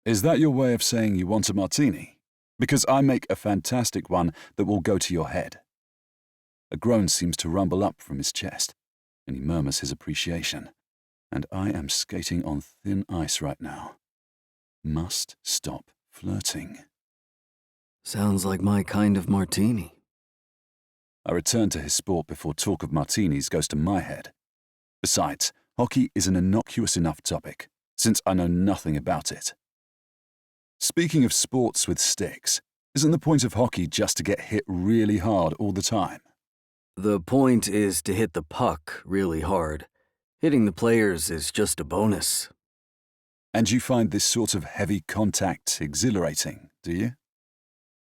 Is that your way of saying you want a martini? Because I make a fantastic one that will go to your head. A groan seems to rumble up from his chest, and he murmurs his appreciation. And I am skating on thin ice right now. Must stop flirting. Sounds like my kind of martini. I return to his sport before talk of martinis goes to my head. Besides, hockey is an innocuous enough topic, since I know nothing about it. Speaking of sports with sticks, isn't the point of hockey just to get hit really hard all the time? The point is to hit the puck really hard. Hitting the players is just a bonus. And you find this sort of heavy contact exhilarating, do you?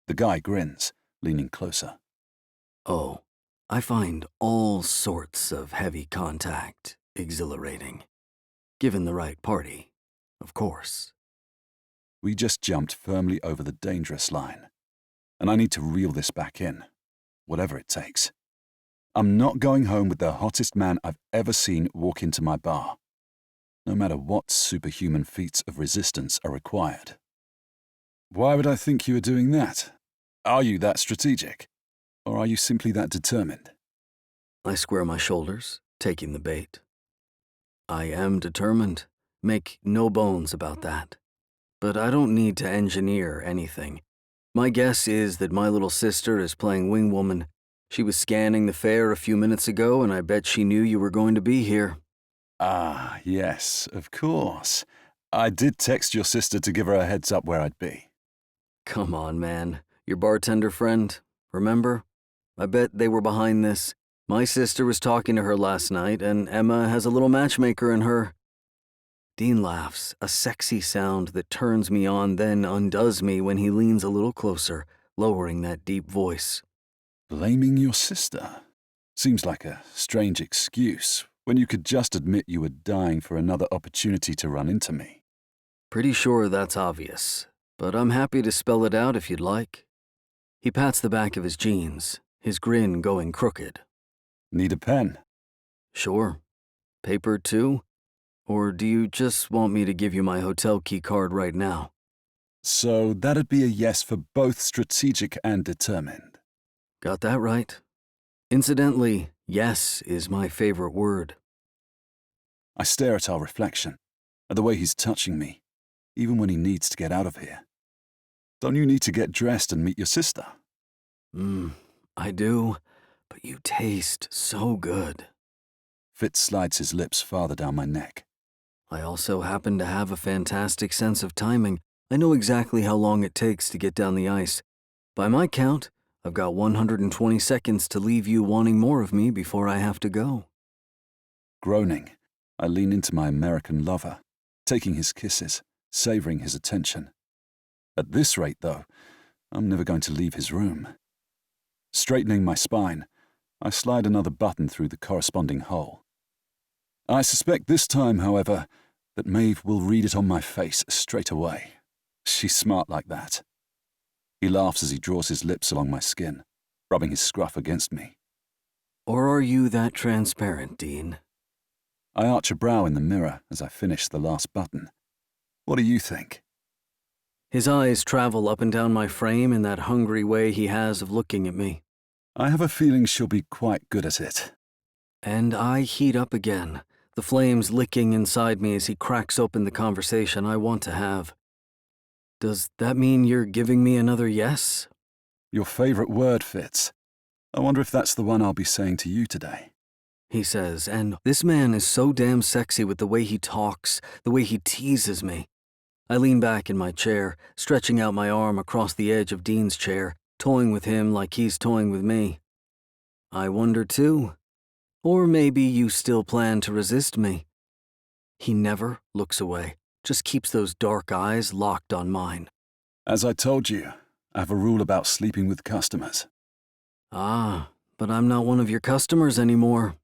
The guy grins, leaning closer. Oh, I find all sorts of heavy contact exhilarating. Given the right party, of course. We just jumped firmly over the dangerous line, and I need to reel this back in, whatever it takes. I'm not going home with the hottest man I've ever seen walk into my bar, no matter what superhuman feats of resistance are required. Why would I think you were doing that? Are you that strategic? Or are you simply that determined? I square my shoulders, taking the bait. I am determined. Make no bones about that. But I don't need to engineer anything. My guess is that my little sister is playing wingwoman. She was scanning the fare a few minutes ago, and I bet she knew you were going to be here. Ah, yes, of course. I did text your sister to give her a heads up where I'd be. Come on, man. Your bartender friend, remember? I bet they were behind this. My sister was talking to her last night, and Emma has a little matchmaker in her. Dean laughs, a sexy sound that turns me on, then undoes me when he leans a little closer, lowering that deep voice. Blaming your sister? Seems like a strange excuse when you could just admit you were dying for another opportunity to run into me. Pretty sure that's obvious, but I'm happy to spell it out if you'd like. He pats the back of his jeans, his grin going crooked. Need a pen? Sure. Paper too? Or do you just want me to give you my hotel key card right now? So that'd be a yes for both strategic and determined. Got that right. Incidentally, yes is my favorite word. I stare at our reflection, at the way he's touching me, even when he needs to get out of here. Don't you need to get dressed and meet your sister? I do, but you taste so good. Fitz slides his lips farther down my neck. I also happen to have a fantastic sense of timing. I know exactly how long it takes to get down the ice. By my count, I've got 120 seconds to leave you wanting more of me before I have to go. Groaning, I lean into my American lover, taking his kisses, savoring his attention. At this rate, though, I'm never going to leave his room. Straightening my spine, I slide another button through the corresponding hole. I suspect this time, however, that Maeve will read it on my face straight away. She's smart like that. He laughs as he draws his lips along my skin, rubbing his scruff against me. Or are you that transparent, Dean? I arch a brow in the mirror as I finish the last button. What do you think? His eyes travel up and down my frame in that hungry way he has of looking at me. I have a feeling she'll be quite good at it. And I heat up again, the flames licking inside me as he cracks open the conversation I want to have. Does that mean you're giving me another yes? Your favorite word, Fitz. I wonder if that's the one I'll be saying to you today. He says, and this man is so damn sexy with the way he talks, the way he teases me. I lean back in my chair, stretching out my arm across the edge of Dean's chair, toying with him like he's toying with me. I wonder too. Or maybe you still plan to resist me. He never looks away, just keeps those dark eyes locked on mine. As I told you, I have a rule about sleeping with customers. Ah, but I'm not one of your customers anymore.